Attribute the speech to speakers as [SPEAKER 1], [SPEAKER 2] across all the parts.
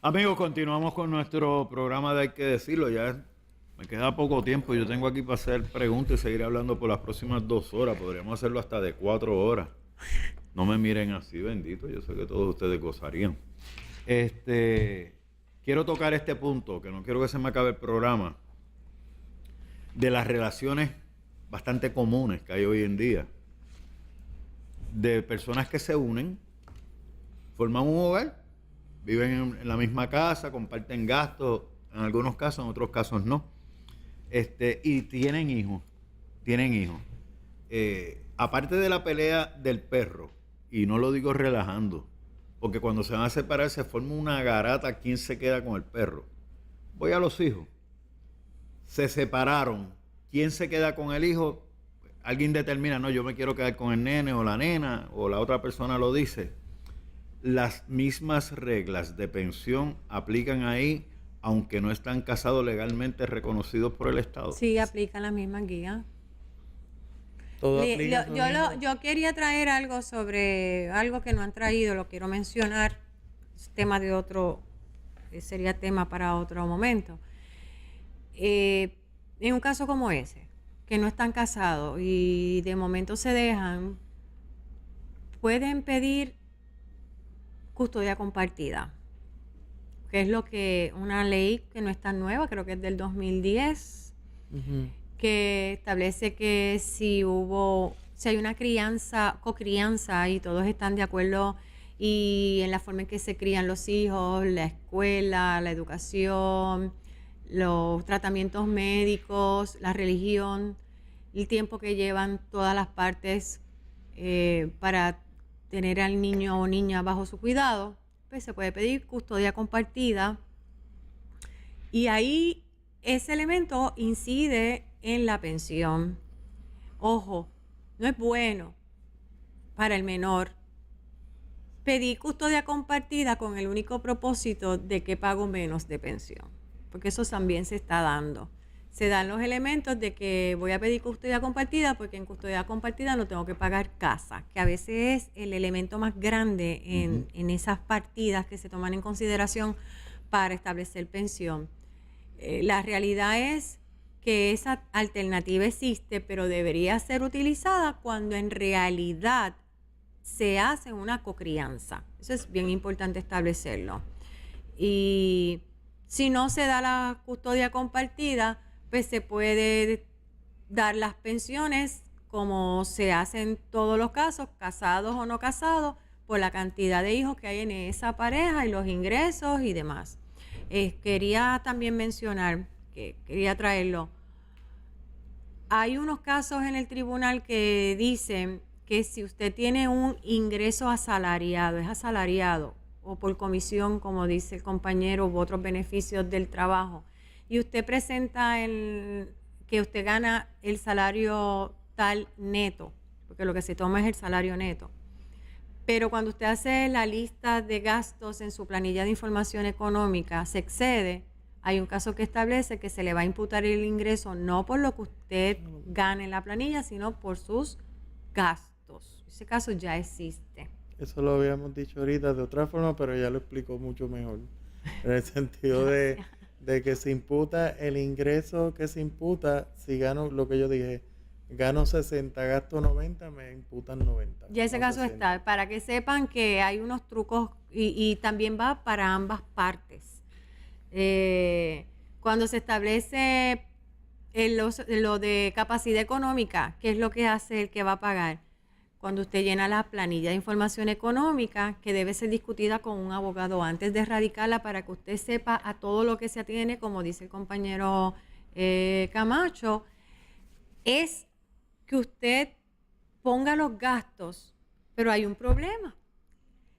[SPEAKER 1] Amigos, continuamos con nuestro programa de Hay que decirlo. Ya me queda poco tiempo. Yo tengo aquí para hacer preguntas y seguir hablando por las próximas 2 horas. Podríamos hacerlo hasta de 4 horas. No me miren así, bendito. Yo sé que todos ustedes gozarían. Quiero tocar este punto, que no quiero que se me acabe el programa, de las relaciones bastante comunes que hay hoy en día. De personas que se unen, forman un hogar, viven en la misma casa, comparten gastos, en algunos casos, en otros casos no. Y tienen hijos. Tienen hijos. Aparte de la pelea del perro, y no lo digo relajando, porque cuando se van a separar se forma una garata quién se queda con el perro. Voy a los hijos. Se separaron. ¿Quién se queda con el hijo? Alguien determina, no, yo me quiero quedar con el nene o la nena, o la otra persona lo dice. Las mismas reglas de pensión aplican ahí, aunque no están casados legalmente reconocidos por el Estado.
[SPEAKER 2] Sí, aplican las mismas guías.
[SPEAKER 3] Todo aplica lo mismo.
[SPEAKER 2] Yo quería traer algo sobre algo que no han traído, lo quiero mencionar, es tema de otro, sería tema para otro momento. En un caso como ese, que no están casados y de momento se dejan, pueden pedir custodia compartida, que es lo que una ley que no es tan nueva, creo que es del 2010, que establece que si hay una cocrianza y todos están de acuerdo y en la forma en que se crían los hijos, la escuela, la educación, los tratamientos médicos, la religión, el tiempo que llevan todas las partes para tener al niño o niña bajo su cuidado, pues se puede pedir custodia compartida y ahí ese elemento incide en la pensión. Ojo, no es bueno para el menor pedir custodia compartida con el único propósito de que pago menos de pensión, porque eso también se está dando. Se dan los elementos de que voy a pedir custodia compartida porque en custodia compartida no tengo que pagar casa, que a veces es el elemento más grande en esas partidas que se toman en consideración para establecer pensión. La realidad es que esa alternativa existe, pero debería ser utilizada cuando en realidad se hace una cocrianza. Eso es bien importante establecerlo. Y si no se da la custodia compartida, pues se puede dar las pensiones como se hace en todos los casos, casados o no casados, por la cantidad de hijos que hay en esa pareja y los ingresos y demás. Quería también mencionar, que quería traerlo, hay unos casos en el tribunal que dicen que si usted tiene un ingreso asalariado, es asalariado, o por comisión, como dice el compañero, u otros beneficios del trabajo, y usted presenta que usted gana el salario tal neto, porque lo que se toma es el salario neto. Pero cuando usted hace la lista de gastos en su planilla de información económica, se excede, hay un caso que establece que se le va a imputar el ingreso no por lo que usted gane en la planilla, sino por sus gastos. Ese caso ya existe.
[SPEAKER 3] Eso lo habíamos dicho ahorita de otra forma, pero ya lo explicó mucho mejor. En el sentido de que se imputa el ingreso que se imputa, si gano lo que yo dije, gano 60, gasto 90, me imputan 90.
[SPEAKER 2] Ya ese
[SPEAKER 3] no
[SPEAKER 2] caso
[SPEAKER 3] 60.
[SPEAKER 2] está, para que sepan que hay unos trucos y también va para ambas partes. Cuando se establece lo de capacidad económica, ¿qué es lo que hace el que va a pagar? Cuando usted llena la planilla de información económica, que debe ser discutida con un abogado antes de erradicarla para que usted sepa a todo lo que se atiene, como dice el compañero Camacho, es que usted ponga los gastos, pero hay un problema.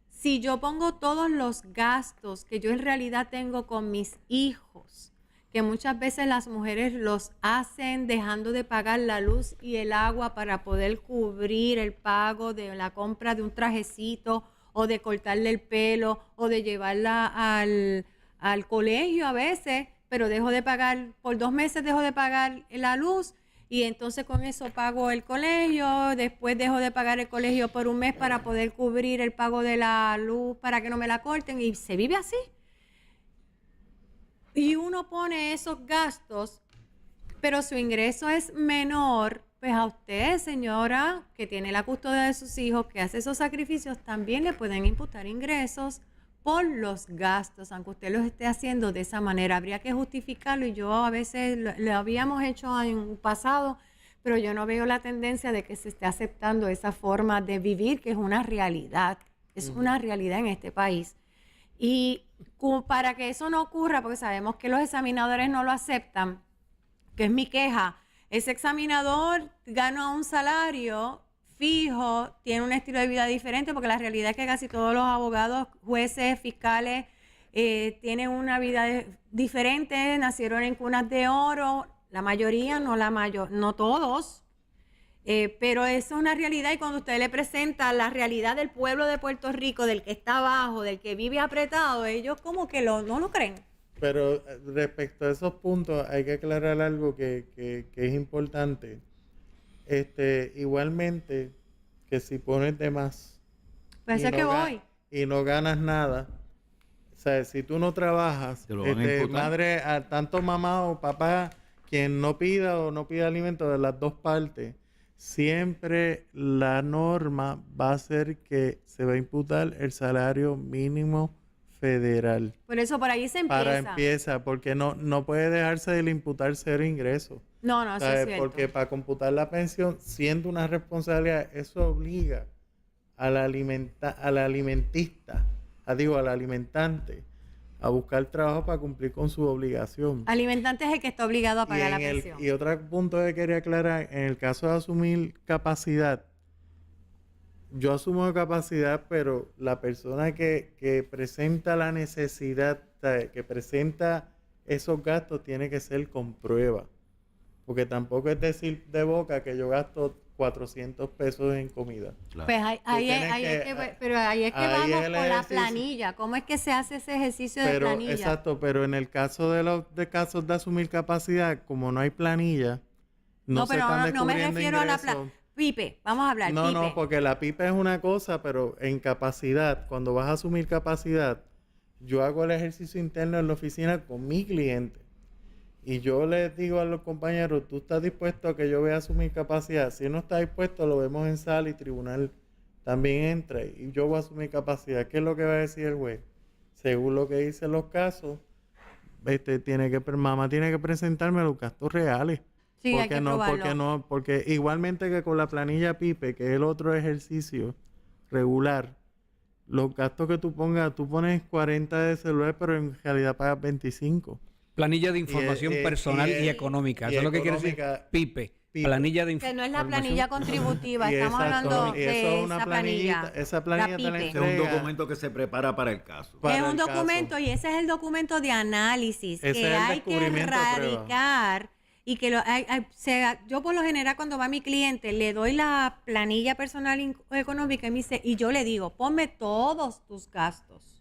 [SPEAKER 2] Si yo pongo todos los gastos que yo en realidad tengo con mis hijos, que muchas veces las mujeres los hacen dejando de pagar la luz y el agua para poder cubrir el pago de la compra de un trajecito o de cortarle el pelo o de llevarla al colegio a veces, pero dejo de pagar, por 2 meses dejo de pagar la luz y entonces con eso pago el colegio, después dejo de pagar el colegio por 1 mes para poder cubrir el pago de la luz para que no me la corten y se vive así. y uno pone esos gastos, pero su ingreso es menor, pues a usted, señora, que tiene la custodia de sus hijos, que hace esos sacrificios, también le pueden imputar ingresos por los gastos, aunque usted los esté haciendo de esa manera. Habría que justificarlo y yo a veces lo habíamos hecho en un pasado, pero yo no veo la tendencia de que se esté aceptando esa forma de vivir, que es una realidad, es una realidad en este país. Y para que eso no ocurra, porque sabemos que los examinadores no lo aceptan, que es mi queja, ese examinador gana un salario fijo, tiene un estilo de vida diferente, porque la realidad es que casi todos los abogados, jueces, fiscales, tienen una vida diferente, nacieron en cunas de oro, la mayoría, no todos, pero eso es una realidad, y cuando usted le presenta la realidad del pueblo de Puerto Rico, del que está abajo, del que vive apretado, ellos como que no lo creen.
[SPEAKER 3] Pero respecto a esos puntos, hay que aclarar algo que es importante. Igualmente, que si pones de más
[SPEAKER 2] Pues eso es que voy.
[SPEAKER 3] y no ganas nada, o sea, si tú no trabajas,
[SPEAKER 1] Te lo van a imputar.
[SPEAKER 3] madre, tanto mamá o papá, quien no pida o no pida alimento, de las dos partes, siempre la norma va a ser que se va a imputar el salario mínimo federal.
[SPEAKER 2] Por eso por ahí se empieza.
[SPEAKER 3] Porque no puede dejarse de imputar cero ingresos.
[SPEAKER 2] No, eso es cierto.
[SPEAKER 3] Porque para computar la pensión, siendo una responsabilidad, eso obliga al alimentista, al alimentante, a buscar trabajo para cumplir con su obligación.
[SPEAKER 2] Alimentante es el que está obligado a pagar la pensión.
[SPEAKER 3] Y otro punto que quería aclarar, en el caso de asumir capacidad, yo asumo capacidad, pero la persona que presenta la necesidad, que presenta esos gastos, tiene que ser con prueba. Porque tampoco es decir de boca que yo gasto 400 pesos en comida.
[SPEAKER 1] Claro.
[SPEAKER 2] Pues ahí es que vamos con la planilla. ¿Cómo es que se hace ese ejercicio de planilla?
[SPEAKER 3] Exacto, pero en el caso de casos de asumir capacidad, como no hay planilla, no se están descubriendo
[SPEAKER 2] no me refiero a la
[SPEAKER 3] ingresos.
[SPEAKER 2] PIPE, vamos a hablar
[SPEAKER 3] No,
[SPEAKER 2] PIPE.
[SPEAKER 3] no, porque la PIPE es una cosa, pero en capacidad, cuando vas a asumir capacidad, yo hago el ejercicio interno en la oficina con mi cliente. Y yo les digo a los compañeros, ¿tú estás dispuesto a que yo vea asumir capacidad? Si no está dispuesto, lo vemos en sala y tribunal también entra. Y yo voy a asumir capacidad. ¿Qué es lo que va a decir el juez? Según lo que dicen los casos, mamá tiene que presentarme los gastos reales.
[SPEAKER 2] Sí, hay que probarlo.
[SPEAKER 3] Porque igualmente que con la planilla PIPE, que es el otro ejercicio regular, los gastos que tú pones 40 de celular, pero en realidad pagas 25.
[SPEAKER 4] Planilla de información personal y económica. Eso es lo que quiere decir PIPE. Planilla de
[SPEAKER 2] que no es la planilla contributiva, estamos hablando de esa planilla.
[SPEAKER 3] Esa planilla te la
[SPEAKER 1] Es un documento que se prepara para el caso.
[SPEAKER 2] Es un documento y ese es el documento de análisis que hay que erradicar. Y que yo por lo general cuando va mi cliente le doy la planilla personal económica y me dice, y yo le digo, ponme todos tus gastos.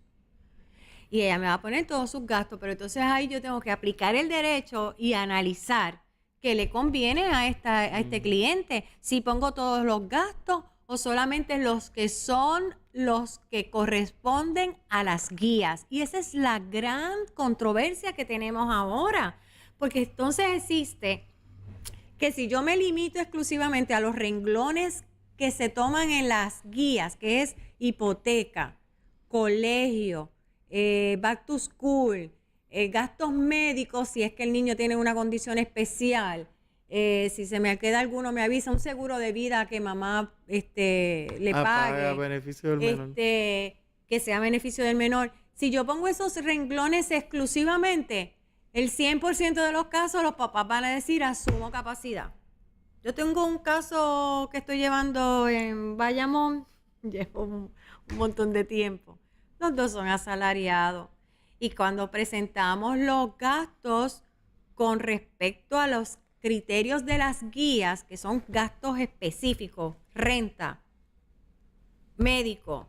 [SPEAKER 2] Y ella me va a poner todos sus gastos, pero entonces ahí yo tengo que aplicar el derecho y analizar qué le conviene a este cliente. Si pongo todos los gastos o solamente los que son los que corresponden a las guías. Y esa es la gran controversia que tenemos ahora. Porque entonces existe que si yo me limito exclusivamente a los renglones que se toman en las guías, que es hipoteca, colegio, back to school, gastos médicos, si es que el niño tiene una condición especial, si se me queda alguno, me avisa, un seguro de vida que mamá le pague,
[SPEAKER 3] a beneficio del menor.
[SPEAKER 2] Que sea beneficio del menor. Si yo pongo esos renglones exclusivamente, el 100% de los casos los papás van a decir asumo capacidad. Yo tengo un caso que estoy llevando en Bayamón, llevo un montón de tiempo. Los dos son asalariados. Y cuando presentamos los gastos con respecto a los criterios de las guías, que son gastos específicos, renta, médico,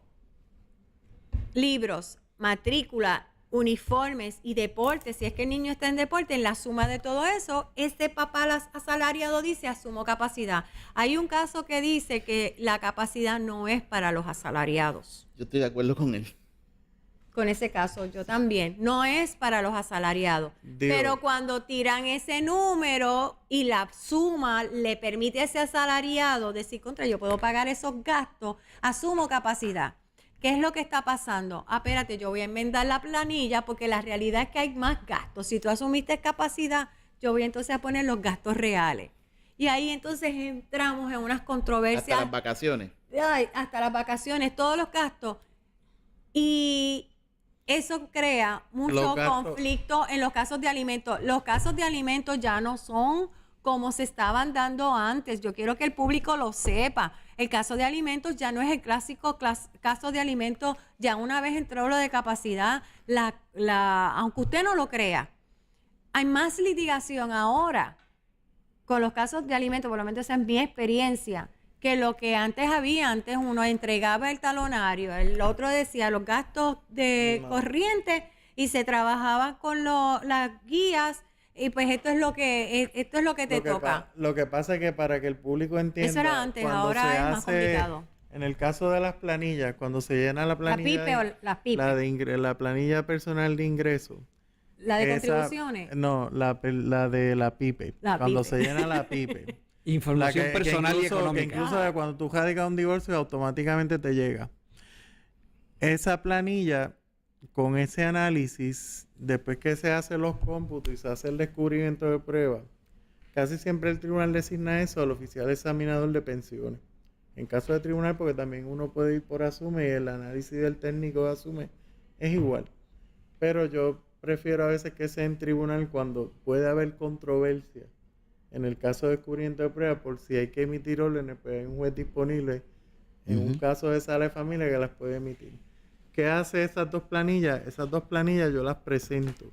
[SPEAKER 2] libros, matrícula, uniformes y deportes, si es que el niño está en deporte, en la suma de todo eso, este papá asalariado dice asumo capacidad. Hay un caso que dice que la capacidad no es para los asalariados.
[SPEAKER 5] Yo estoy de acuerdo con él.
[SPEAKER 2] con ese caso, yo también. No es para los asalariados. Pero cuando tiran ese número y la suma le permite a ese asalariado decir, contra, yo puedo pagar esos gastos, asumo capacidad. ¿Qué es lo que está pasando? Espérate, yo voy a enmendar la planilla porque la realidad es que hay más gastos. Si tú asumiste capacidad, yo voy entonces a poner los gastos reales. Y ahí entonces entramos en unas controversias.
[SPEAKER 5] Hasta las vacaciones.
[SPEAKER 2] Hasta las vacaciones, todos los gastos. Y eso crea mucho conflicto en los casos de alimentos. Los casos de alimentos ya no son como se estaban dando antes. Yo quiero que el público lo sepa. El caso de alimentos ya no es el clásico caso de alimentos. Ya una vez entró lo de capacidad, aunque usted no lo crea, hay más litigación ahora con los casos de alimentos, por lo menos esa es mi experiencia, que lo que antes había. Antes uno entregaba el talonario, el otro decía los gastos de corriente y se trabajaba con las guías. Y pues esto es lo que te toca.
[SPEAKER 3] Lo que pasa es que para que el público entienda...
[SPEAKER 2] Eso era antes, ahora es más complicado.
[SPEAKER 3] En el caso de las planillas, cuando se llena la planilla...
[SPEAKER 2] La PIPE.
[SPEAKER 3] La planilla personal de ingreso.
[SPEAKER 2] ¿La de contribuciones?
[SPEAKER 3] No, la de la PIPE. Cuando se llena la PIPE.
[SPEAKER 4] Información personal y económica.
[SPEAKER 3] Que incluso cuando tú radicas un divorcio, automáticamente te llega. Esa planilla... Con ese análisis, después que se hacen los cómputos y se hace el descubrimiento de pruebas, casi siempre el tribunal designa eso al oficial examinador de pensiones. En caso de tribunal, porque también uno puede ir por asume y el análisis del técnico de asume es igual. Pero yo prefiero a veces que sea en tribunal cuando puede haber controversia. En el caso de descubrimiento de pruebas, por si hay que emitir órdenes, pues hay un juez disponible en un caso de sala de familia que las puede emitir. ¿Qué hace esas dos planillas? Esas dos planillas yo las presento.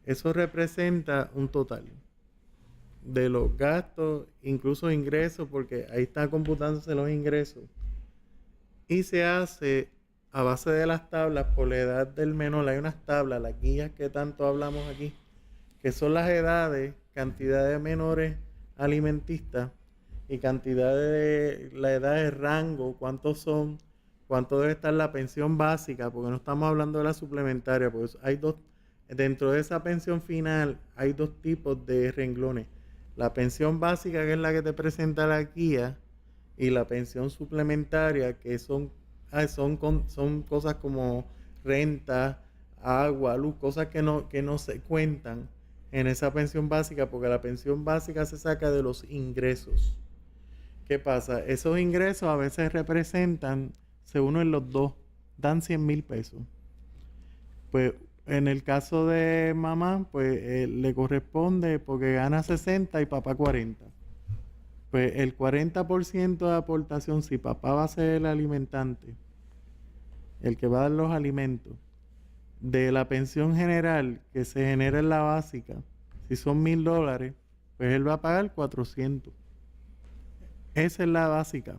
[SPEAKER 3] Eso representa un total de los gastos, incluso ingresos, porque ahí están computándose los ingresos. Y se hace a base de las tablas por la edad del menor. Hay unas tablas, las guías que tanto hablamos aquí, que son las edades, cantidad de menores alimentistas y cantidad de la edad de rango, cuántos son. Cuánto debe estar la pensión básica, porque no estamos hablando de la suplementaria, porque hay dos, dentro de esa pensión final hay dos tipos de renglones. La pensión básica, que es la que te presenta la guía, y la pensión suplementaria, que son cosas como renta, agua, luz, cosas que no se cuentan en esa pensión básica, porque la pensión básica se saca de los ingresos. ¿Qué pasa? Esos ingresos a veces representan, se unen los dos, dan 100,000 pesos. Pues en el caso de mamá, pues le corresponde porque gana 60 y papá 40. Pues el 40% de aportación, si papá va a ser el alimentante, el que va a dar los alimentos, de la pensión general que se genera en la básica, si son $1,000, pues él va a pagar 400. Esa es la básica.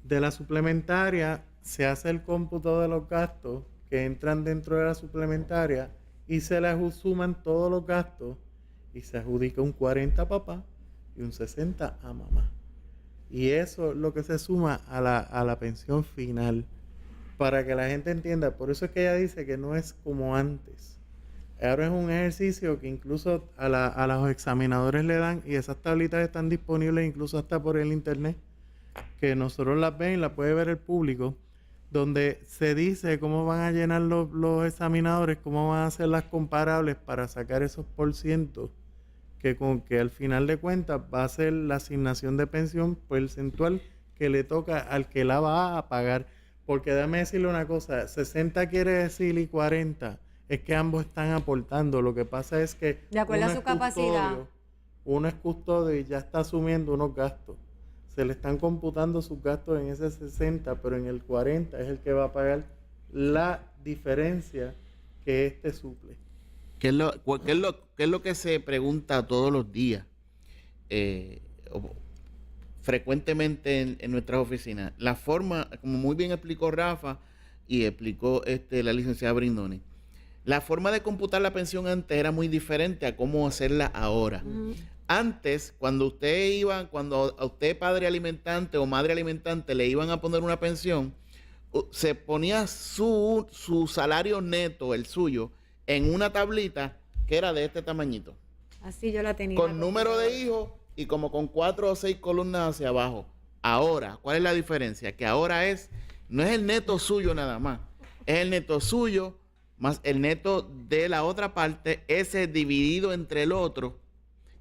[SPEAKER 3] De la suplementaria se hace el cómputo de los gastos que entran dentro de la suplementaria y se le suman todos los gastos y se adjudica un 40 a papá y un 60 a mamá. Y eso es lo que se suma a la pensión final, para que la gente entienda. Por eso es que ella dice que no es como antes. Ahora es un ejercicio que incluso a los examinadores le dan, y esas tablitas están disponibles incluso hasta por el internet, que nosotros las ven y las puede ver el público, donde se dice cómo van a llenar los examinadores, cómo van a hacer las comparables para sacar esos porcientos, que al final de cuentas va a ser la asignación de pensión porcentual que le toca al que la va a pagar. Porque déjame decirle una cosa, 60 quiere decir y 40, es que ambos están aportando. Lo que pasa es que
[SPEAKER 2] de acuerdo a su capacidad,
[SPEAKER 3] uno es custodio y ya está asumiendo unos gastos. Se le están computando sus gastos en ese 60, pero en el 40 es el que va a pagar la diferencia que este suple.
[SPEAKER 5] ¿Qué es lo que se pregunta todos los días? Frecuentemente en nuestras oficinas. La forma, como muy bien explicó Rafa y explicó la licenciada Brindoni, la forma de computar la pensión antes era muy diferente a cómo hacerla ahora. Antes, cuando a usted padre alimentante o madre alimentante le iban a poner una pensión, se ponía su salario neto, el suyo, en una tablita que era de este tamañito.
[SPEAKER 2] Así yo la tenía.
[SPEAKER 5] Con número de hijos y como con 4 o 6 columnas hacia abajo. Ahora, ¿cuál es la diferencia? Que ahora no es el neto suyo nada más, es el neto suyo más el neto de la otra parte, ese dividido entre el otro,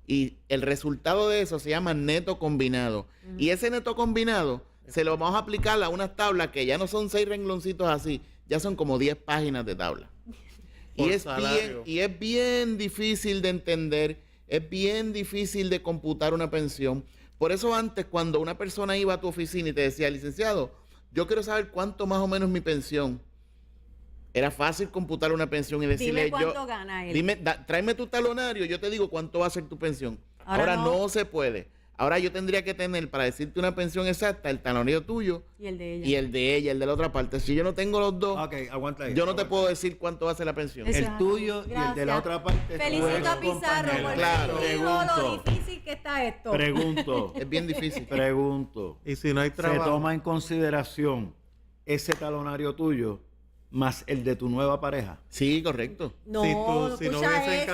[SPEAKER 5] y el resultado de eso se llama neto combinado. Y ese neto combinado se lo vamos a aplicar a unas tablas que ya no son 6 rengloncitos así, ya son como 10 páginas de tabla. Y es bien difícil de entender, es bien difícil de computar una pensión. Por eso antes, cuando una persona iba a tu oficina y te decía, licenciado, yo quiero saber cuánto más o menos mi pensión, era fácil computar una pensión y decirle,
[SPEAKER 2] dime cuánto gana él.
[SPEAKER 5] Dime, tráeme tu talonario, yo te digo cuánto va a ser tu pensión. Ahora no se puede. Ahora yo tendría que tener, para decirte una pensión exacta, el talonario tuyo
[SPEAKER 2] y el de ella.
[SPEAKER 5] Y el de ella, el de la otra parte. Si yo no tengo los dos,
[SPEAKER 1] aguanta ahí,
[SPEAKER 5] yo no te puedo decir cuánto va a ser la pensión.
[SPEAKER 1] El tuyo y el de la otra parte.
[SPEAKER 2] Felicito a Pizarro por lo difícil que está esto.
[SPEAKER 1] Pregunto.
[SPEAKER 5] Es bien difícil.
[SPEAKER 1] Pregunto.
[SPEAKER 3] Y si no hay trabajo.
[SPEAKER 1] ¿Se toma en consideración ese talonario tuyo más el de tu nueva pareja?
[SPEAKER 5] Sí, correcto.
[SPEAKER 2] No,
[SPEAKER 3] si no hubiesen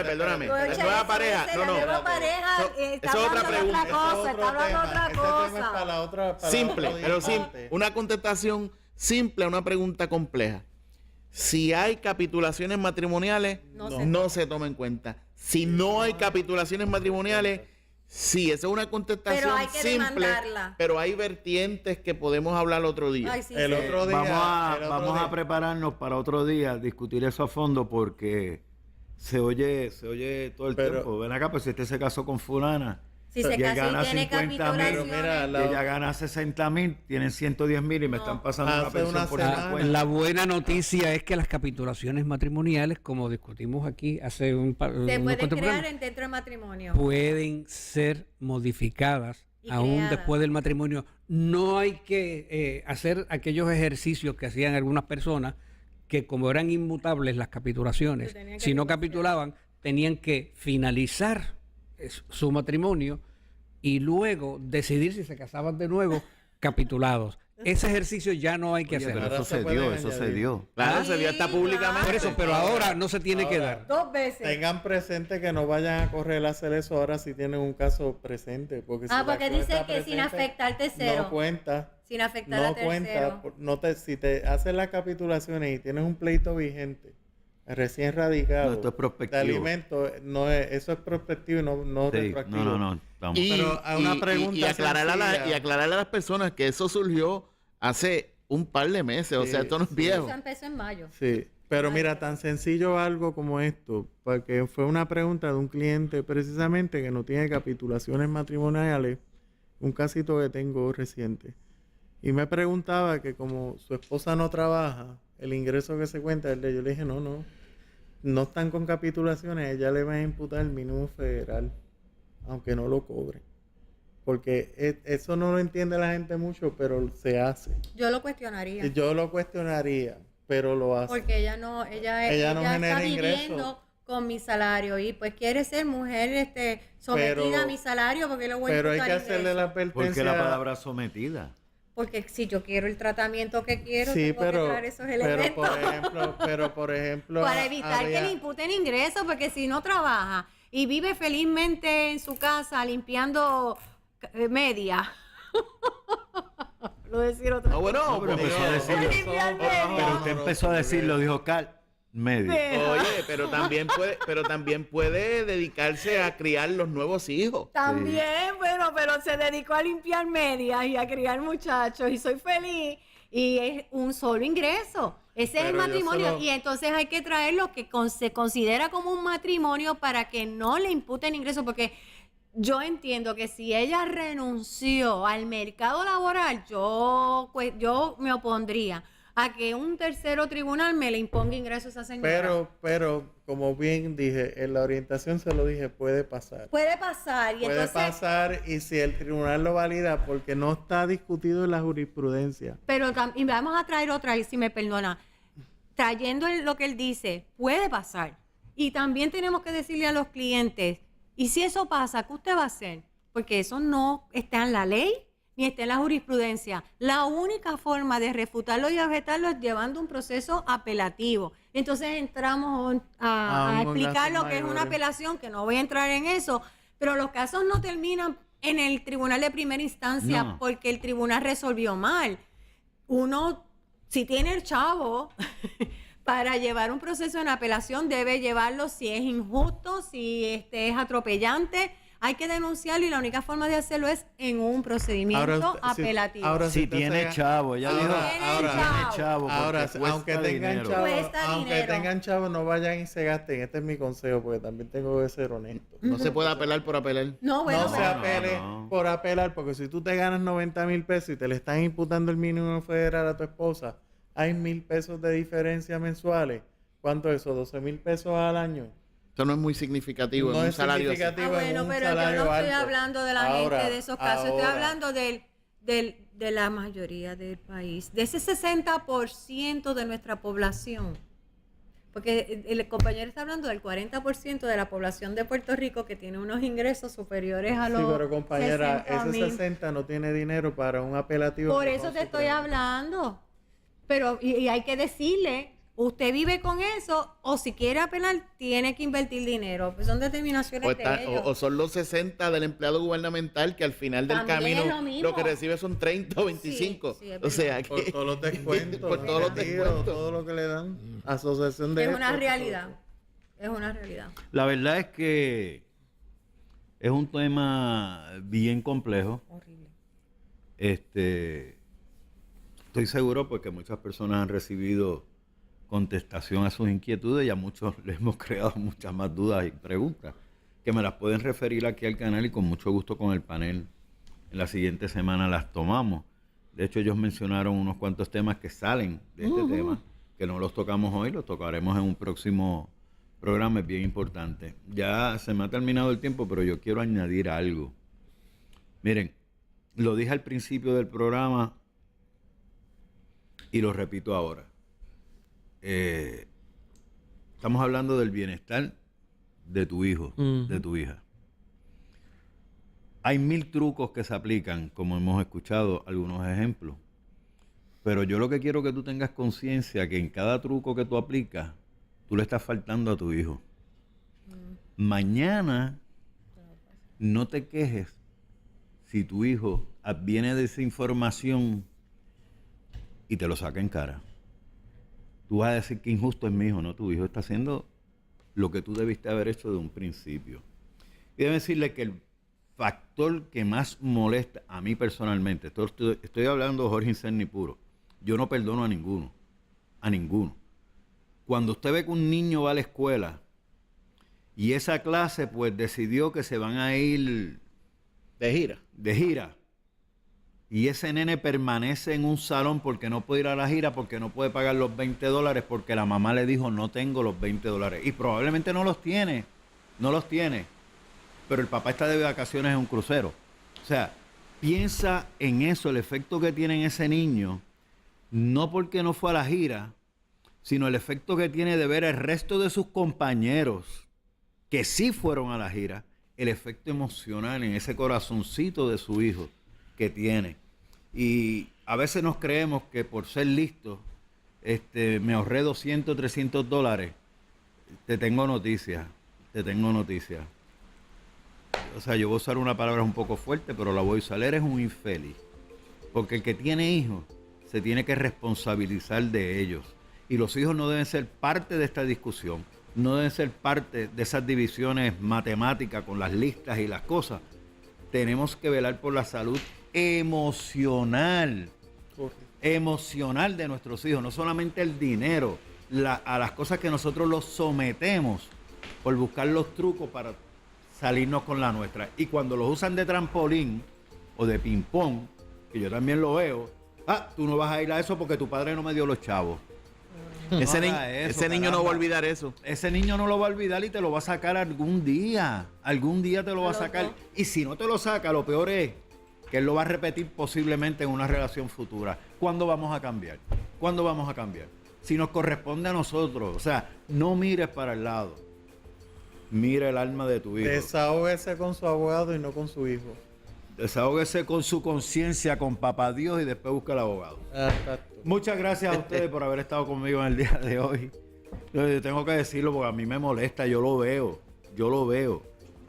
[SPEAKER 5] Perdóname. La nueva pareja.
[SPEAKER 2] La nueva pareja está hablando de otra cosa. Está hablando de otra cosa.
[SPEAKER 5] Simple, pero simple. Una contestación simple a una pregunta compleja. Si hay capitulaciones matrimoniales, no se toma en cuenta. Si no hay capitulaciones matrimoniales, sí, esa es una contestación simple, pero hay vertientes que podemos hablar otro día.
[SPEAKER 2] Ay, sí,
[SPEAKER 3] Otro día
[SPEAKER 1] vamos a prepararnos para otro día, discutir eso a fondo porque se oye todo el tiempo. Ven acá, pues si este se casó con fulana,
[SPEAKER 2] si se casó y tiene capitulaciones,
[SPEAKER 1] ella gana 60,000, tienen 110,000 y me están pasando una pensión por 50.
[SPEAKER 4] La buena noticia es que las capitulaciones matrimoniales, como discutimos aquí hace
[SPEAKER 2] se pueden crear dentro del matrimonio.
[SPEAKER 4] Pueden ser modificadas aún después del matrimonio. No hay que hacer aquellos ejercicios que hacían algunas personas que, como eran inmutables las capitulaciones, si no capitulaban, tenían que finalizar su matrimonio y luego decidir si se casaban de nuevo capitulados. Ese ejercicio ya no hay que hacer.
[SPEAKER 1] Pero eso se dio.
[SPEAKER 5] Claro, se dio hasta públicamente.
[SPEAKER 4] Por eso, pero ahora no se tiene que dar.
[SPEAKER 2] 2 veces.
[SPEAKER 3] Tengan presente que no vayan a correr a hacer eso ahora si tienen un caso presente. Porque
[SPEAKER 2] dice que sin afectar al tercero.
[SPEAKER 3] No cuenta.
[SPEAKER 2] Sin afectar al tercero.
[SPEAKER 3] Si te hacen las capitulaciones y tienes un pleito vigente, recién radicado,
[SPEAKER 1] esto es prospectivo.
[SPEAKER 3] de alimentos, eso es prospectivo y no retroactivo.
[SPEAKER 1] No.
[SPEAKER 3] Pero a una pregunta
[SPEAKER 5] y aclararle a las personas que eso surgió hace un par de meses, o sea, esto no es viejo.
[SPEAKER 2] Eso empezó en mayo.
[SPEAKER 3] Sí, pero mira, tan sencillo algo como esto, porque fue una pregunta de un cliente precisamente que no tiene capitulaciones matrimoniales, un casito que tengo reciente, y me preguntaba que como su esposa no trabaja, el ingreso que se cuenta es de yo le dije, no están con capitulaciones, ella le va a imputar el mínimo federal, aunque no lo cobre. Porque eso no lo entiende la gente mucho, pero se hace.
[SPEAKER 2] Yo lo cuestionaría.
[SPEAKER 3] Yo lo cuestionaría, pero lo hace.
[SPEAKER 2] Porque ella no está viviendo con mi salario y pues quiere ser mujer sometida a mi salario porque lo voy a imputar.
[SPEAKER 3] Pero hay que hacerle la advertencia.
[SPEAKER 1] ¿Por qué la palabra sometida?
[SPEAKER 2] Porque si yo quiero el tratamiento que quiero, tengo que traer esos elementos.
[SPEAKER 3] Pero por ejemplo...
[SPEAKER 2] Para evitar que le imputen ingresos, porque si no trabaja y vive felizmente en su casa limpiando media. Lo decir otra
[SPEAKER 5] cosa. Bueno,
[SPEAKER 1] pero empezó a decirlo. Pero usted empezó a decirlo, dijo media.
[SPEAKER 5] Oye, pero también puede dedicarse a criar los nuevos hijos.
[SPEAKER 2] También, bueno, pero se dedicó a limpiar medias y a criar muchachos y soy feliz y es un solo ingreso. Ese es el matrimonio y entonces hay que traer lo que se considera como un matrimonio para que no le imputen ingresos, porque yo entiendo que si ella renunció al mercado laboral, yo me opondría a que un tercero tribunal me le imponga ingresos a esa señora.
[SPEAKER 3] Pero como bien dije, en la orientación se lo dije, puede pasar.
[SPEAKER 2] Puede pasar.
[SPEAKER 3] Puede pasar y si el tribunal lo valida, porque no está discutido en la jurisprudencia.
[SPEAKER 2] Pero y vamos a traer otra, y si me perdona, trayendo lo que él dice, puede pasar. Y también tenemos que decirle a los clientes, y si eso pasa, ¿qué usted va a hacer? Porque eso no está en la ley, ni está en la jurisprudencia. La única forma de refutarlo y objetarlo es llevando un proceso apelativo. Entonces entramos a explicar lo que es una apelación, que no voy a entrar en eso, pero los casos no terminan en el tribunal de primera instancia porque el tribunal resolvió mal. Uno, si tiene el chavo para llevar un proceso en apelación, debe llevarlo si es injusto, si es atropellante. Hay que denunciarlo y la única forma de hacerlo es en un procedimiento apelativo.
[SPEAKER 3] Ahora,
[SPEAKER 1] si tiene chavo, ella dijo,
[SPEAKER 2] tiene chavo.
[SPEAKER 3] Ahora, aunque tengan
[SPEAKER 2] dinero.
[SPEAKER 3] chavo, no vayan y se gasten. Este es mi consejo, porque también tengo que ser honesto.
[SPEAKER 5] No se puede apelar por apelar.
[SPEAKER 2] No, bueno,
[SPEAKER 3] No se apele por apelar, porque si tú te ganas 90,000 pesos y te le están imputando el mínimo federal a tu esposa, hay 1,000 pesos de diferencia mensuales. ¿Cuánto es eso? 12,000 pesos al año.
[SPEAKER 5] Esto no es muy significativo
[SPEAKER 3] No
[SPEAKER 5] en un
[SPEAKER 3] es
[SPEAKER 5] salario así.
[SPEAKER 3] significativo.
[SPEAKER 2] Bueno,
[SPEAKER 3] en un
[SPEAKER 2] pero yo no
[SPEAKER 3] salario
[SPEAKER 2] estoy
[SPEAKER 3] alto.
[SPEAKER 2] hablando de la
[SPEAKER 3] Ahora,
[SPEAKER 2] gente de esos casos, estoy
[SPEAKER 3] ahora.
[SPEAKER 2] hablando de la mayoría del país, de ese 60% de nuestra población. Porque el compañero está hablando del 40% de la población de Puerto Rico que tiene unos ingresos superiores a los
[SPEAKER 3] Sí, pero compañera,
[SPEAKER 2] 60,000.
[SPEAKER 3] ese 60 no tiene dinero para un apelativo.
[SPEAKER 2] Por
[SPEAKER 3] que
[SPEAKER 2] eso
[SPEAKER 3] son
[SPEAKER 2] te estoy
[SPEAKER 3] supremos.
[SPEAKER 2] hablando. Pero y hay que decirle, usted vive con eso o si quiere apelar tiene que invertir dinero. Pues son determinaciones de ellos.
[SPEAKER 5] O son los 60 del empleado gubernamental que al final del
[SPEAKER 2] También
[SPEAKER 5] camino
[SPEAKER 2] es lo mismo.
[SPEAKER 5] que recibe son 30 o 25.
[SPEAKER 2] Sí, es
[SPEAKER 5] o sea,
[SPEAKER 3] Por
[SPEAKER 5] que
[SPEAKER 3] todos los descuentos.
[SPEAKER 5] Por todos los
[SPEAKER 3] vendidos,
[SPEAKER 5] descuentos.
[SPEAKER 3] todo lo que le dan. Asociación de
[SPEAKER 2] Es una
[SPEAKER 3] Estos,
[SPEAKER 2] realidad. Es una realidad.
[SPEAKER 1] La verdad es que es un tema bien complejo.
[SPEAKER 2] Horrible.
[SPEAKER 1] Estoy seguro porque muchas personas han recibido contestación a sus inquietudes y a muchos les hemos creado muchas más dudas y preguntas que me las pueden referir aquí al canal y con mucho gusto con el panel en la siguiente semana las tomamos. De hecho, ellos mencionaron unos cuantos temas que salen de este tema, que no los tocamos hoy, los tocaremos en un próximo programa, es bien importante. Ya se me ha terminado el tiempo, pero yo quiero añadir algo. Miren, lo dije al principio del programa y lo repito ahora. Estamos hablando del bienestar de tu hijo, de tu hija. Hay 1,000 trucos que se aplican, como hemos escuchado algunos ejemplos. Pero yo lo que quiero que tú tengas conciencia que en cada truco que tú aplicas, tú le estás faltando a tu hijo. Mañana no te quejes si tu hijo adviene de esa información y te lo saca en cara. Tú vas a decir que injusto es mi hijo, no, tu hijo está haciendo lo que tú debiste haber hecho de un principio. Y debo decirle que el factor que más molesta a mí personalmente, estoy hablando de Jorge Incerni puro, yo no perdono a ninguno. Cuando usted ve que un niño va a la escuela y esa clase pues decidió que se van a ir
[SPEAKER 5] de gira.
[SPEAKER 1] Y ese nene permanece en un salón porque no puede ir a la gira, porque no puede pagar los $20, porque la mamá le dijo no tengo los $20. Y probablemente no los tiene. Pero el papá está de vacaciones en un crucero. O sea, piensa en eso, el efecto que tiene en ese niño, no porque no fue a la gira, sino el efecto que tiene de ver el resto de sus compañeros que sí fueron a la gira, el efecto emocional en ese corazoncito de su hijo que tiene. Y a veces nos creemos que por ser listos, me ahorré $200, $300. Te tengo noticias. O sea, yo voy a usar una palabra un poco fuerte, pero la voy a usar. Eres un infeliz. Porque el que tiene hijos se tiene que responsabilizar de ellos. Y los hijos no deben ser parte de esta discusión. No deben ser parte de esas divisiones matemáticas con las listas y las cosas. Tenemos que velar por la salud emocional de nuestros hijos, no solamente el dinero, a las cosas que nosotros los sometemos por buscar los trucos para salirnos con la nuestra. Y cuando los usan de trampolín o de ping-pong, que yo también lo veo, tú no vas a ir a eso porque tu padre no me dio los chavos.
[SPEAKER 5] Ese niño no va a
[SPEAKER 1] caramba.
[SPEAKER 5] olvidar eso.
[SPEAKER 1] Ese niño no lo va a olvidar y te lo va a sacar algún día. Algún día te lo va a sacar. Y si no te lo saca, lo peor es que él lo va a repetir posiblemente en una relación futura. ¿Cuándo vamos a cambiar? Si nos corresponde a nosotros. O sea, no mires para el lado. Mira el alma de tu hijo.
[SPEAKER 3] Desahógese con su abogado y no con su hijo.
[SPEAKER 1] Desahógese con su conciencia, con papá Dios y después busca al abogado.
[SPEAKER 3] Exacto.
[SPEAKER 1] Muchas gracias a ustedes por haber estado conmigo en el día de hoy. Yo tengo que decirlo porque a mí me molesta, yo lo veo,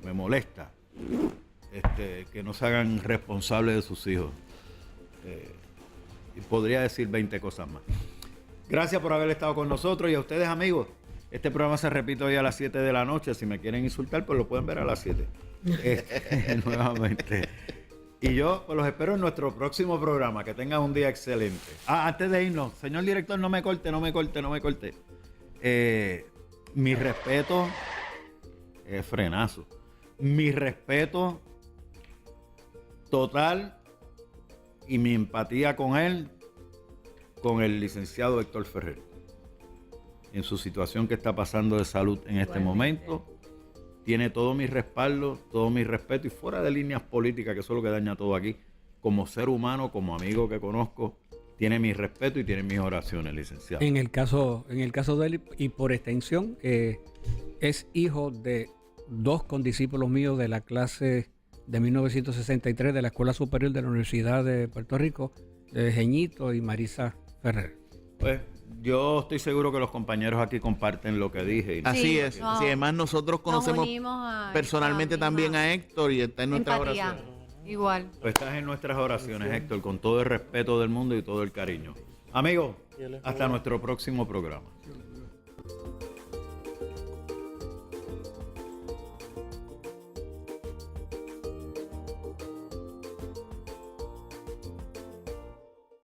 [SPEAKER 1] me molesta que no se hagan responsables de sus hijos. Y podría decir 20 cosas más. Gracias por haber estado con nosotros y a ustedes, amigos. Este programa se repite hoy a las 7 de la noche. Si me quieren insultar, pues lo pueden ver a las 7. Nuevamente. Y yo pues los espero en nuestro próximo programa. Que tengan un día excelente. Antes de irnos, señor director, no me corte. Mi respeto, frenazo. Mi respeto total y mi empatía con él, con el licenciado Héctor Ferrer, en su situación que está pasando de salud en este momento. Tiene todo mi respaldo, todo mi respeto y fuera de líneas políticas, que eso es lo que daña todo aquí. Como ser humano, como amigo que conozco, tiene mi respeto y tiene mis oraciones, licenciado.
[SPEAKER 4] En el caso de él y por extensión, es hijo de 2 condiscípulos míos de la clase de 1963 de la Escuela Superior de la Universidad de Puerto Rico, Jeñito y Marisa Ferrer.
[SPEAKER 1] Pues yo estoy seguro que los compañeros aquí comparten lo que dije. Y
[SPEAKER 5] Así es.
[SPEAKER 2] no,
[SPEAKER 5] Sí, además nosotros conocemos personalmente también a Héctor y está en nuestra
[SPEAKER 2] empatía.
[SPEAKER 5] oración.
[SPEAKER 2] Igual.
[SPEAKER 1] Pues estás en nuestras oraciones, Héctor, con todo el respeto del mundo y todo el cariño. Amigos, hasta nuestro próximo programa.